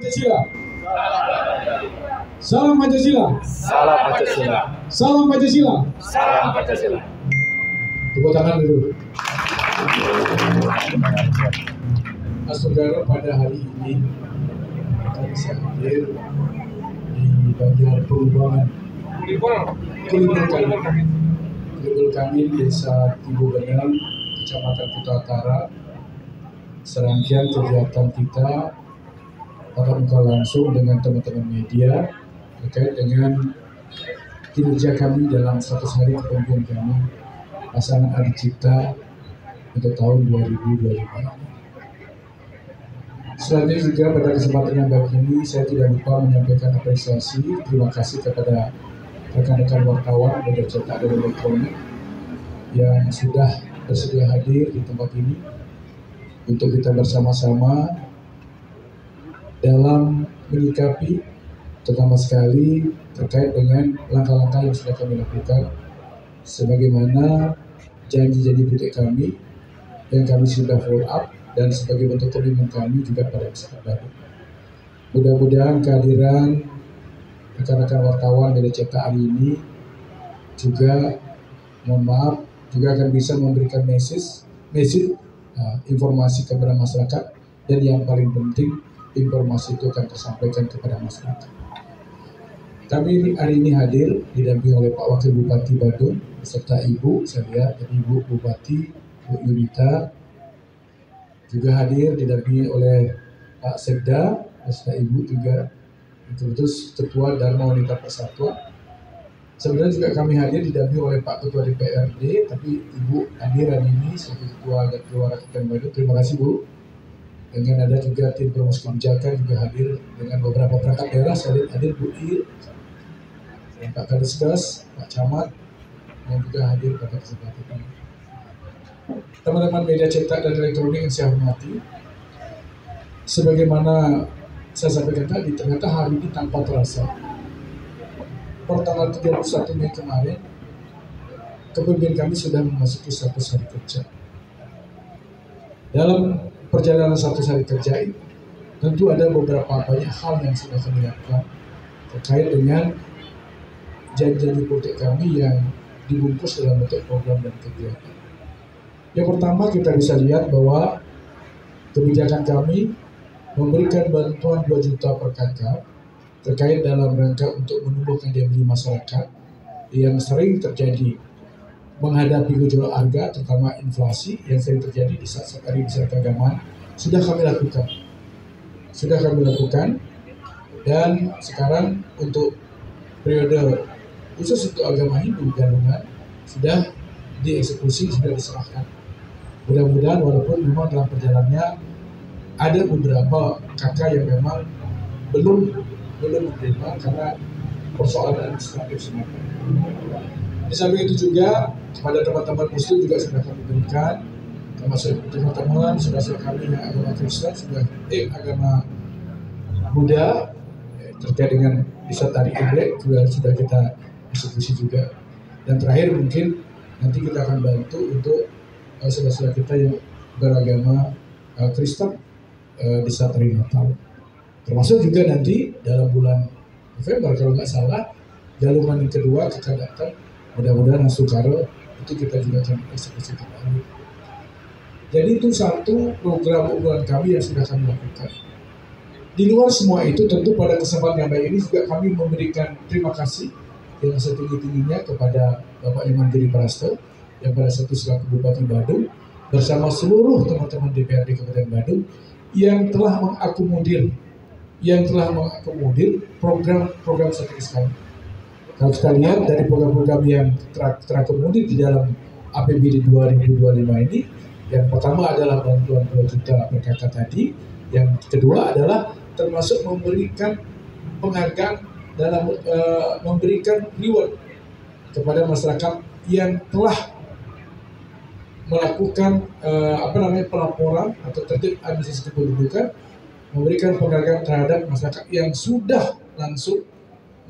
Pancasila. Salam Pancasila. Salam Pancasila. Salam Pancasila. Salam Pancasila. Tepuk tangan dulu. Saudara, pada hari ini kami hadir di bagian perubahan Kulibul Kamil, Desa Tibu Benang, Kecamatan Kuta Utara. Serangkaian kegiatan kita tatap muka langsung dengan teman-teman media terkait dengan kinerja kami dalam 100 hari kepemimpinan kami pasangan Adi Cipta untuk tahun 2025. Selanjutnya juga pada kesempatan yang baik ini saya tidak lupa menyampaikan apresiasi, terima kasih kepada rekan-rekan wartawan media cetak dan elektronik yang sudah bersedia hadir di tempat ini untuk kita bersama-sama dalam menyikapi terutama sekali terkait dengan langkah-langkah yang sudah kami lakukan sebagaimana janji-janji politik kami yang kami sudah follow up dan sebagai bentuk komitmen kami juga pada masyarakat baru. Mudah-mudahan kehadiran rekan-rekan wartawan media cetak hari ini juga mohon maaf juga akan bisa memberikan message informasi kepada masyarakat, dan yang paling penting informasi itu akan tersampaikan kepada masyarakat. Kami hari ini hadir didampingi oleh Pak Wakil Bupati Badung beserta Ibu saya dan Ibu Bupati Bu Yunita, juga hadir didampingi oleh Pak Sekda beserta Ibu juga terus Ketua Dharma Wanita Persatuan. Sebenarnya juga kami hadir didampingi oleh Pak Ketua DPRD, tapi Ibu hadir hari ini sebagai Ketua dan Ketua Rakyat Badung. Terima kasih Bu. Dengan ada juga tim promosi kebijakan juga hadir dengan beberapa perangkat daerah. Saya hadir Bu Ir, Pak Kadiskas, Pak Camat yang juga hadir pada kesempatan ini. Teman-teman media cetak dan elektronik yang saya hormati, sebagaimana saya sampaikan tadi, ternyata hari ini tanpa terasa, per tanggal 31 Mei kemarin, kepemimpinan kami sudah memasuki 100 hari kerja. Dalam perjalanan 100 hari kerja ini, tentu ada beberapa banyak hal yang sudah kami lakukan terkait dengan janji-janji politik kami yang dibungkus dalam bentuk program dan kegiatan. Yang pertama, kita bisa lihat bahwa kebijakan kami memberikan bantuan 2 juta per kakak terkait dalam rangka untuk menumbuhkan daya beli masyarakat yang sering terjadi menghadapi gejolak harga, terutama inflasi yang sering terjadi di saat hari besar keagamaan. Sudah kami lakukan, dan sekarang untuk periode khusus untuk agama Hindu gabungan sudah dieksekusi, sudah diserahkan. Mudah-mudahan walaupun memang dalam perjalanannya ada beberapa kakak yang memang belum menerima karena persoalan administratif semata. Di samping itu juga kepada teman-teman Muslim juga sudah kami berikan, termasuk teman-teman saudara kami yang agama Kristen agama Buddha terkait dengan di saat hari Imlek juga sudah kita eksekusi juga. Dan terakhir mungkin nanti kita akan bantu untuk saudara-saudara kita yang beragama Kristen di saat hari Natal. Termasuk juga nanti dalam bulan November kalau nggak salah galungan yang kedua kita datang, mudah-mudahan Sukaro itu kita juga akan eksekusi kembali. Jadi itu satu program unggulan kami yang sudah kami lakukan. Di luar semua itu tentu pada kesempatan yang baik ini juga kami memberikan terima kasih yang setinggi-tingginya kepada Bapak Iman Giri Prasto yang pada satu selaku Bupati Badung bersama seluruh teman-teman DPRD Kabupaten Badung yang telah mengakomodir program strategis kami. Kalau kita lihat dari program-program yang terakomodir di dalam APBD 2025 ini, yang pertama adalah bantuan 2 juta per kakak tadi, yang kedua adalah termasuk memberikan penghargaan dalam memberikan reward kepada masyarakat yang telah melakukan pelaporan atau tertib administrasi kependudukan, memberikan penghargaan terhadap masyarakat yang sudah langsung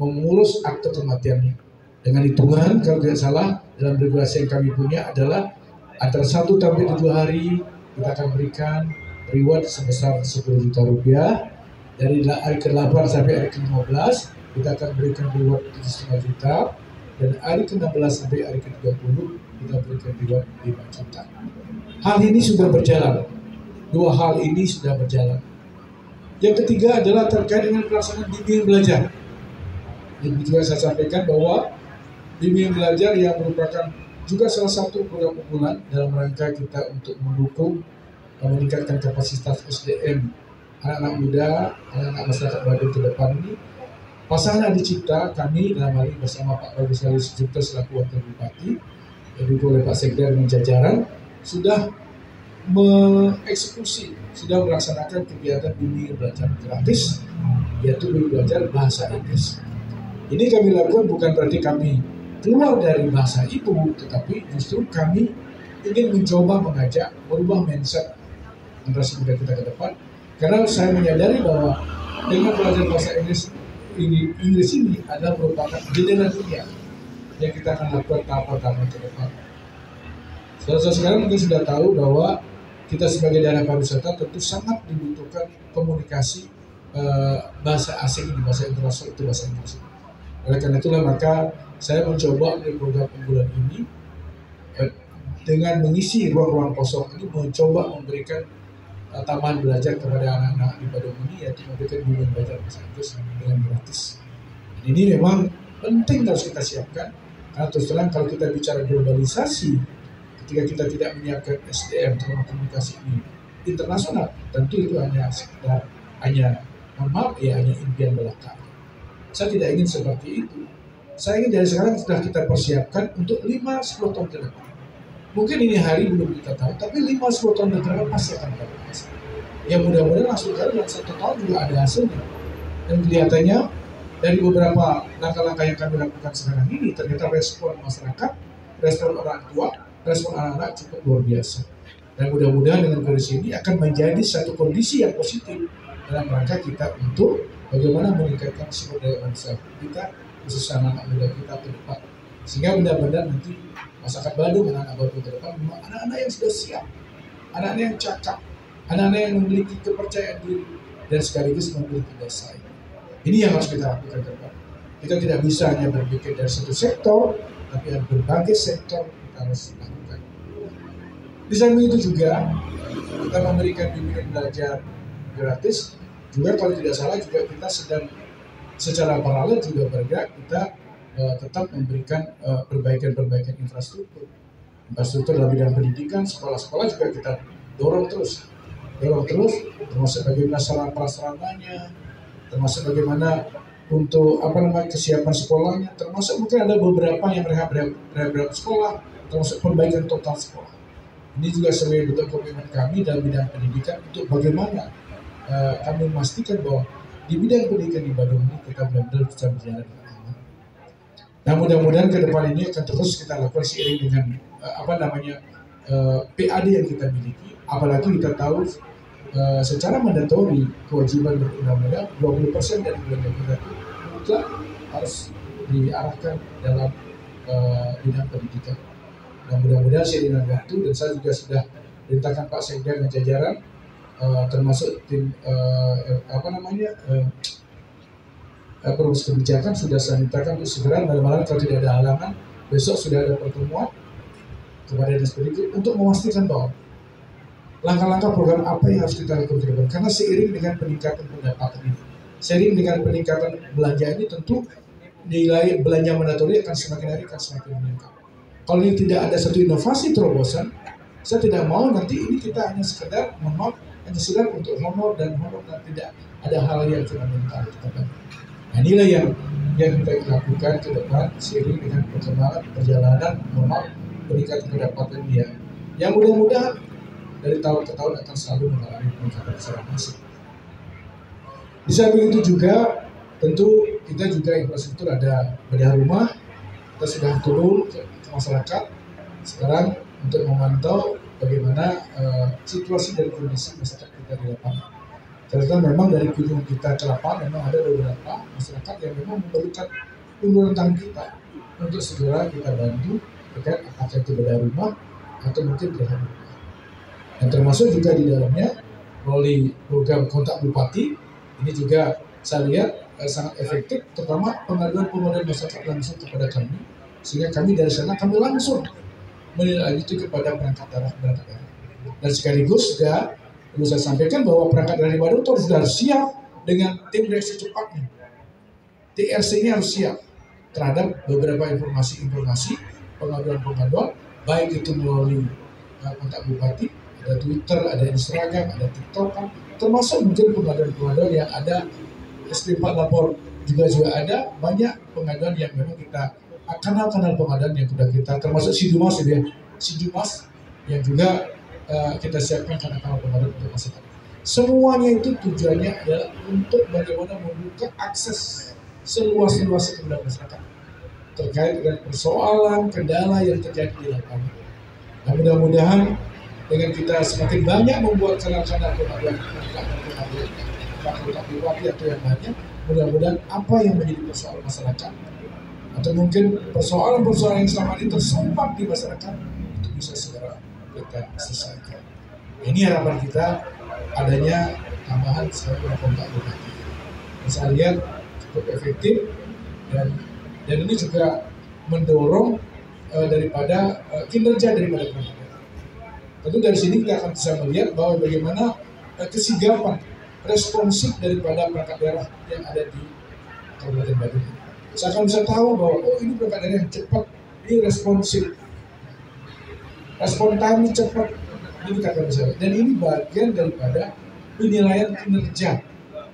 mengurus akte kematiannya. Dengan hitungan kalau tidak salah dalam regulasi yang kami punya adalah antara 1 sampai 7 hari kita akan berikan reward sebesar 10 juta rupiah, Dari hari ke-8 sampai hari ke-15 kita akan berikan reward 7,5 juta, dan hari ke-16 sampai hari ke-30 kita berikan reward 5 juta. Hal ini sudah berjalan. Dua hal ini sudah berjalan. Yang ketiga adalah terkait dengan pelaksanaan bimbingan belajar. Yang juga saya sampaikan bahwa bimbingan belajar yang merupakan juga salah satu program unggulan dalam rangka kita untuk mendukung dan meningkatkan kapasitas SDM anak-anak muda, anak-anak masyarakat Badung ke depan ini. Pasangan Adi Cipta, kami dalam hal ini bersama Pak Bagus Ali Sucipto selaku Wakil Bupati, yang didukung oleh Pak Sekda dengan jajaran, sudah mengeksekusi, sudah melaksanakan kegiatan bimbingan belajar gratis, yaitu bimbingan belajar bahasa Inggris. Ini kami lakukan bukan berarti kami keluar dari bahasa ibu, tetapi justru kami ingin mencoba mengajak merubah mindset generasi muda kita ke depan. Karena saya menyadari bahwa dengan belajar bahasa Inggris ini adalah merupakan jendela dunia yang kita akan lakukan tahap-tahap ke depan. Saudara-saudara sekarang mungkin sudah tahu bahwa kita sebagai daerah pariwisata tentu sangat dibutuhkan komunikasi bahasa asing di bahasa internasional, itu bahasa Inggris. Oleh karena itulah maka saya mencoba di program unggulan ini dengan mengisi ruang-ruang kosong ini, mencoba memberikan tambahan belajar kepada anak-anak di Badung ini, yaitu memberikan bimbingan belajar bahasa Inggris dengan gratis. Dan ini memang penting harus kita siapkan, karena terus terang kalau kita bicara globalisasi, ketika kita tidak menyiapkan SDM terutama komunikasi ini internasional, tentu itu hanya sekedar hanya impian belaka. Saya tidak ingin seperti itu. Saya ingin dari sekarang sudah kita persiapkan untuk 5-10 tahun ke depan. Mungkin ini hari belum kita tahu, tapi 5-10 tahun ke depan pasti akan ada hasil. Ya mudah-mudahan langsung dalam 1 tahun juga ada hasilnya. Dan kelihatannya dari beberapa langkah-langkah yang kami lakukan sekarang ini, ternyata respon masyarakat, respon orang tua, respon anak-anak cukup luar biasa. Dan mudah-mudahan dengan kondisi ini akan menjadi satu kondisi yang positif dalam rangka kita untuk bagaimana meningkatkan sumber daya manusia kita, khususnya anak-anak muda kita ke depan. Sehingga benar-benar nanti masyarakat Badung, anak-anak Badung ke depan memang anak-anak yang sudah siap, anak-anak yang cakap, anak-anak yang memiliki kepercayaan diri dan sekaligus memiliki daya. Ini yang harus kita lakukan ke depan. Kita tidak bisa hanya berpikir dari satu sektor, tapi ada berbagai sektor kita harus lakukan. Di samping itu juga kita memberikan bimbingan belajar gratis. Juga kalau tidak salah juga kita sedang secara paralel juga bergerak, kita tetap memberikan perbaikan infrastruktur dalam bidang pendidikan. Sekolah-sekolah juga kita dorong terus, termasuk bagaimana sarana prasarananya, termasuk bagaimana untuk kesiapan sekolahnya, termasuk mungkin ada beberapa yang rehab sekolah, termasuk perbaikan total sekolah. Ini juga sebagai bentuk komitmen kami dalam bidang pendidikan untuk bagaimana kami memastikan bahwa di bidang pendidikan di Badung ini kita benar-benar bisa berjalan dengan aman. Nah mudah-mudahan ke depan ini akan terus kita lakukan seiring dengan PAD yang kita miliki. Apalagi kita tahu secara mandatori kewajiban berundang-undang 20% dari belanja kita itu mutlak harus diarahkan dalam bidang pendidikan. Nah mudah-mudahan seiring dengan waktu, dan saya juga sudah perintahkan Pak Sekda dan jajaran termasuk tim perumus kebijakan sudah saya mintakan untuk segera malam-malam kalau tidak ada halangan besok sudah ada pertemuan kepada dinas pendidikan untuk memastikan bahwa langkah-langkah program apa yang harus kita lakukan ke depan, karena seiring dengan peningkatan pendapatan ini, seiring dengan peningkatan belanja ini, tentu nilai belanja mandatori akan semakin hari akan semakin meningkat. Kalau ini tidak ada satu inovasi terobosan, saya tidak mau nanti ini kita hanya sekedar hanya sekedar untuk honor dan tidak ada hal yang fundamental. Nah inilah yang kita lakukan ke depan seiring dengan perkembangan perjalanan normal peningkatan pendapatan dia, yang mudah-mudahan dari tahun ke tahun akan selalu mengalami peningkatan secara masif. Di samping itu juga tentu kita juga infrastruktur ada bedah rumah, kita sudah turun ke masyarakat sekarang untuk memantau bagaimana situasi dan kondisi masyarakat kita di lapangan. Ternyata memang dari kunjungan kita ke lapangan memang ada beberapa masyarakat yang memang memerlukan uluran tangan kita untuk segera kita bantu terkait apakah itu bedah rumah atau mungkin rehab rumah. Dan termasuk juga di dalamnya melalui program kontak bupati Ini juga saya lihat sangat efektif, terutama pengaduan masyarakat langsung kepada kami, sehingga kami dari sana kami langsung menindaklanjuti kepada perangkat daerah. Dan sekaligus juga perlu saya sampaikan bahwa perangkat daerah di Badung sudah siap dengan tim reaksi cepatnya. TRC-nya harus siap terhadap beberapa informasi pengaduan, baik itu melalui kontak bupati, ada Twitter, ada Instagram, ada TikTok, termasuk mungkin pengaduan yang ada SP4 lapor juga ada banyak pengaduan yang memang kita kanal pengaduan yang sudah kita, termasuk Sidumas yang juga kita siapkan kanal pengaduan untuk masyarakat. Semuanya itu tujuannya adalah untuk bagaimana membuka akses seluas-luasnya kepada masyarakat terkait dengan persoalan kendala yang terjadi di lapangan. Nah, mudah-mudahan dengan kita semakin banyak membuat kanal-kanal pengaduan fakultas bupati atau yang lainnya, mudah-mudahan apa yang menjadi persoalan masyarakat atau mungkin persoalan-persoalan yang selama ini tersumbat di masyarakat itu bisa segera kita selesaikan. Ini harapan kita adanya tambahan sebuah kontak bupati. Saya lihat cukup efektif dan ini juga mendorong daripada kinerja daripada perangkat. Tentu dari sini kita akan bisa melihat bahwa bagaimana kesigapan responsif daripada perangkat daerah yang ada di Kabupaten Badung. Saya akan bisa tahu bahwa ini perangkat daerah yang cepat, ini responsif, respon time cepat, ini kita akan bisa lihat. Dan ini bagian daripada penilaian kinerja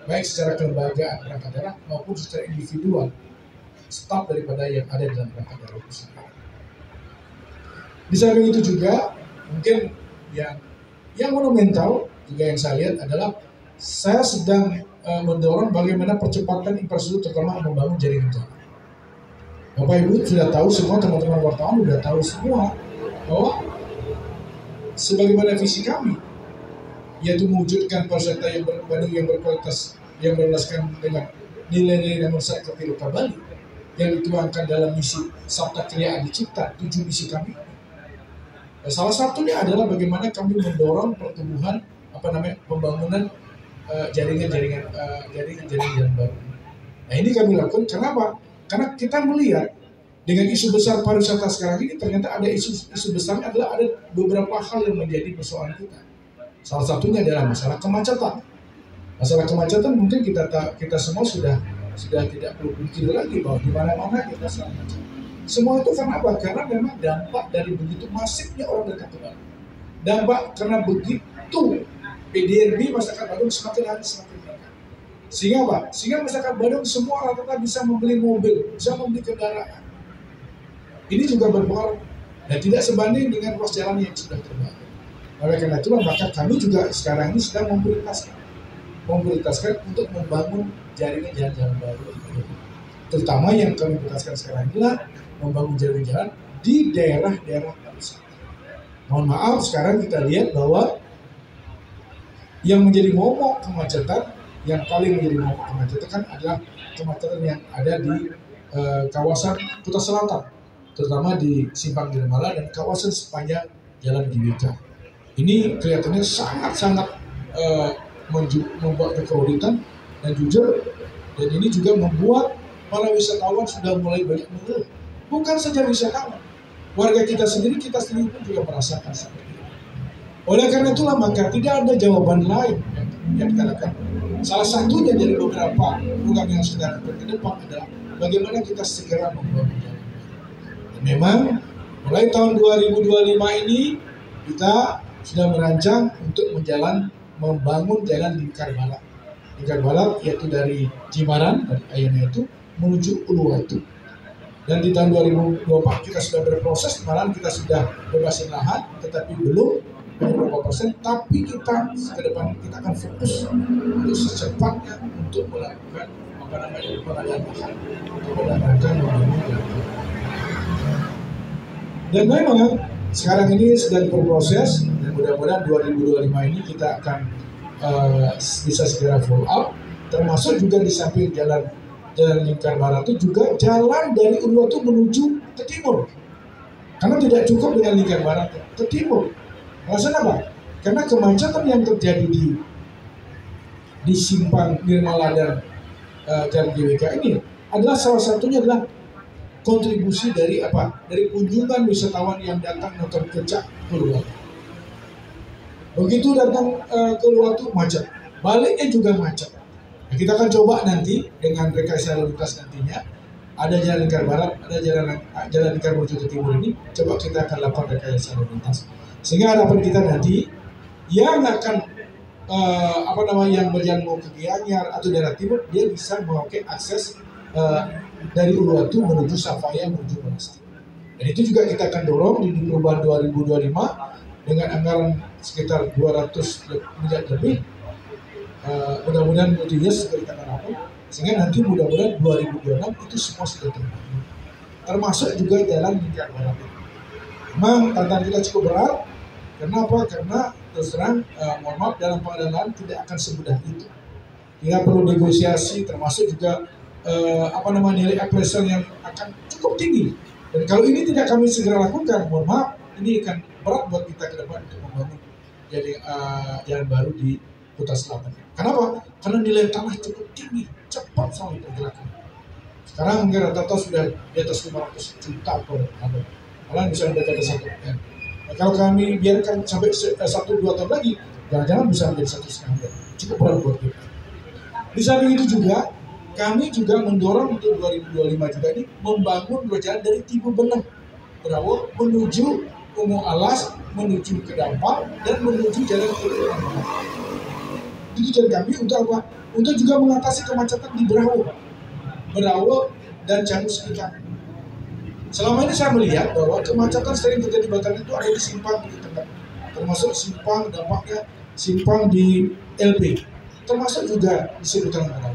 baik secara kelembagaan perangkat daerah maupun secara individual staf daripada yang ada dalam perangkat daerah itu sendiri. Di samping itu juga mungkin yang monumental juga yang saya lihat adalah saya sedang mendorong bagaimana percepatan infrastruktur, terutama membangun jaringan jalan. Bapak Ibu sudah tahu semua, teman-teman wartawan sudah tahu semua bahwa sebagaimana visi kami, yaitu mewujudkan pariwisata yang berkualitas, yang berlandaskan dengan nilai-nilai dan masyarakat lokal Bali, yang dituangkan dalam misi Sabta Kriya Adi Cipta, 7 misi kami. Salah satunya adalah bagaimana kami mendorong pertumbuhan pembangunan jaringan jalan baru. Nah, ini kami lakukan kenapa? Karena kita melihat dengan isu besar pariwisata sekarang ini ternyata ada isu besarnya adalah ada beberapa hal yang menjadi persoalan kita. Salah satunya adalah masalah kemacetan. Masalah kemacetan mungkin kita semua sudah tidak perlu pikir lagi bahwa di mana-mana kita selalu macet. Semua itu karena apa? Karena memang dampak dari begitu masifnya orang dekat ke Badung. Dampak karena begitu PDRB masyarakat Badung semakin hari semakin banyak. Sehingga apa? Sehingga masyarakat Badung semua rata-rata bisa membeli mobil, bisa membeli kendaraan. Ini juga berpengaruh dan tidak sebanding dengan ruas jalan yang sudah terbangun. Oleh karena itulah maka kami juga sekarang ini sedang memprioritaskan untuk membangun jaringan jalan-jalan baru. Terutama yang kami prioritaskan sekarang inilah membangun jalan-jalan di daerah-daerah pariwisata. Mohon maaf, sekarang kita lihat bahwa yang menjadi momok kemacetan, yang paling menjadi momok kemacetan kan adalah kemacetan yang ada di kawasan Kuta Selatan, terutama di Simpang Nirmala dan kawasan sepanjang Jalan Gbk. Ini kelihatannya sangat-sangat membuat kekrauditan dan jujur, dan ini juga membuat para wisatawan sudah mulai banyak mengeluh. Bukan saja wisatawan, warga kita sendiri pun juga merasakan seperti itu. Oleh karena itulah maka tidak ada jawaban lain yang kita lakukan. Salah satunya dari beberapa program yang sudah ke depan adalah bagaimana kita segera membangun jalan. Dan memang mulai tahun 2025 ini kita sudah merancang untuk membangun jalan lingkar barat. Lingkar barat yaitu dari Jimbaran, dari Ayana itu menuju Uluwatu. Dan di tahun 2024 kita sudah berproses, malah kita sudah bebasin lahan, tetapi belum beberapa persen. Tapi kita ke depan kita akan fokus untuk secepatnya untuk melakukan pengadaan lahan untuk mendapatkan membangun jalan. Dan memang sekarang ini sedang berproses dan mudah-mudahan 2025 ini kita akan bisa segera follow up, termasuk juga di samping jalan lingkar barat itu juga jalan dari Uluwatu menuju ke timur. Karena tidak cukup dengan lingkar barat ke timur. Alasan apa? Karena kemacetan yang terjadi di di Simpang Nirmala dan Jalan GWK ini adalah salah satunya adalah kontribusi dari apa? Dari kunjungan wisatawan yang datang nonton kecak ke Uluwatu. Begitu datang ke Uluwatu macet, baliknya juga macet. Nah, kita akan coba nanti dengan rekayasa lalu lintas nantinya, ada jalan lingkar barat, ada jalan lingkar menuju ke timur ini, coba kita akan lakukan rekayasa lalu lintas. Sehingga harapan kita nanti yang akan yang berjalan mau ke Gianyar atau daerah timur, dia bisa memakai akses dari Uluwatu menuju Safaya menuju Monastir. Dan itu juga kita akan dorong di perubahan 2025 dengan anggaran sekitar 200 miliar lebih. Mudah-mudahan multi-year seperti kata Rapo, sehingga nanti mudah-mudahan 2026 itu semua sudah terbangun. Termasuk juga jalan lingkar barat. Memang tantangan kita cukup berat. Kenapa? Karena terus terang, mohon maaf, dalam pengadaan tidak akan semudah itu. Kita perlu negosiasi, termasuk juga nilai appraisal yang akan cukup tinggi. Dan kalau ini tidak kami segera lakukan, mohon maaf, ini akan berat buat kita ke depan untuk membangun jalan baru di Kuta Selatan. Kenapa? Karena nilai tanah cukup tinggi, cepat sekali pergerakan. Sekarang mungkin rata-rata sudah di atas 500 juta per tahun. Kalian bisa mendekat 1 M. Nah, kalau kami biarkan sampai 1-2 tahun lagi, jangan-jangan bisa menjadi 1,5 M. Cukup berat buat kita. Di samping itu juga, kami juga mendorong untuk 2025 juga ini membangun jalan dari Tibu Beneng, Berawo menuju Umo Alas, menuju ke Dampar, dan menuju jalan ke Ulang. Itu tujuan kami untuk apa? Untuk juga mengatasi kemacetan di Berawo dan Canggu sekitar. Selama ini saya melihat bahwa kemacetan sering terjadi Batan itu ada di simpang di tengah, termasuk simpang dampaknya simpang di LP, termasuk juga di seputaran Berawo.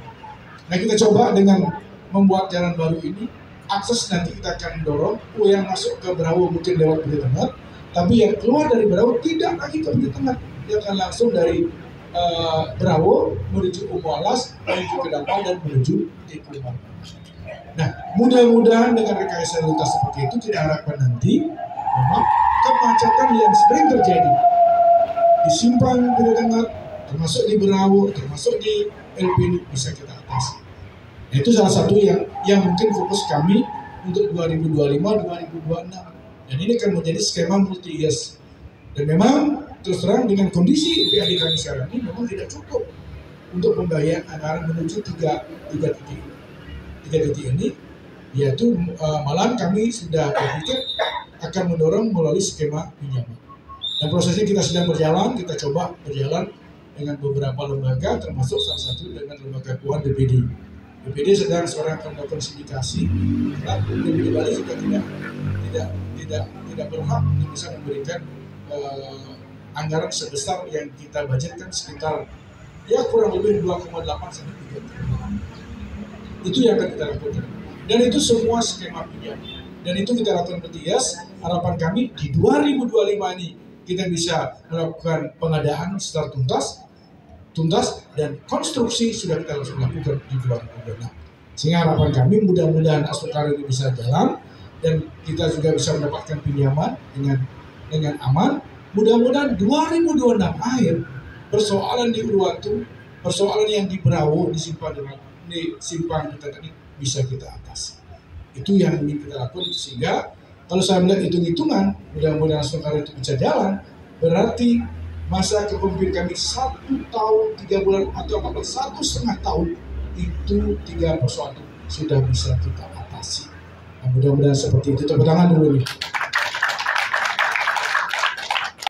Nah, kita coba dengan membuat jalan baru ini, akses nanti kita akan dorong yang masuk ke Berawo mungkin lewat Pintu Tengah, tapi yang keluar dari Berawo tidak lagi ke Pintu Tengah, dia akan langsung dari Berawo menuju Umo Alas, menuju ke Dampar, dan menuju Tikungan. Nah, mudah-mudahan dengan rekayasa lalu lintas seperti itu kita harapkan nanti kemacetan yang sering terjadi di simpang Pintu Tengah, termasuk di Berawo, termasuk di LP ini bisa kita atasi. Nah, itu salah satu yang mungkin fokus kami untuk 2025-2026. Dan ini akan menjadi skema multi-year. Dan memang terus terang dengan kondisi PAD kami sekarang ini memang tidak cukup untuk pembayaran anggaran menuju tiga titik ini, yaitu malam kami sudah berpikir akan mendorong melalui skema pinjaman. Dan prosesnya kita sedang berjalan, kita coba berjalan dengan beberapa lembaga, termasuk salah satu dengan lembaga keuangan BPD. BPD sedang seorang akan melakukan sindikasi, karena BPD Bali juga tidak berhak untuk bisa memberikan anggaran sebesar yang kita budgetkan sekitar ya kurang lebih 2,8 sampai 3 triliun. Itu yang akan kita lakukan. Dan itu semua skema pinjam. Dan itu kita lakukan petias. Harapan kami di 2025 ini kita bisa melakukan pengadaan secara tuntas dan konstruksi sudah kita langsung lakukan di 2026. Sehingga harapan kami mudah-mudahan Asukara ini bisa jalan dan kita juga bisa mendapatkan pinjaman dengan aman. Mudah-mudahan 2026 akhir persoalan di Uluwatu, persoalan yang di Berawo, di simpang kita tadi bisa kita atasi. Itu yang ingin kita lakukan, sehingga kalau saya melihat hitung-hitungan, mudah-mudahan Asukara itu bisa jalan, berarti masa kepemimpinan kami 1 tahun 3 bulan atau 1,5 tahun itu 3 persoalan sudah bisa kita atasi. Nah, mudah-mudahan seperti itu. Tepuk tangan dulu nih.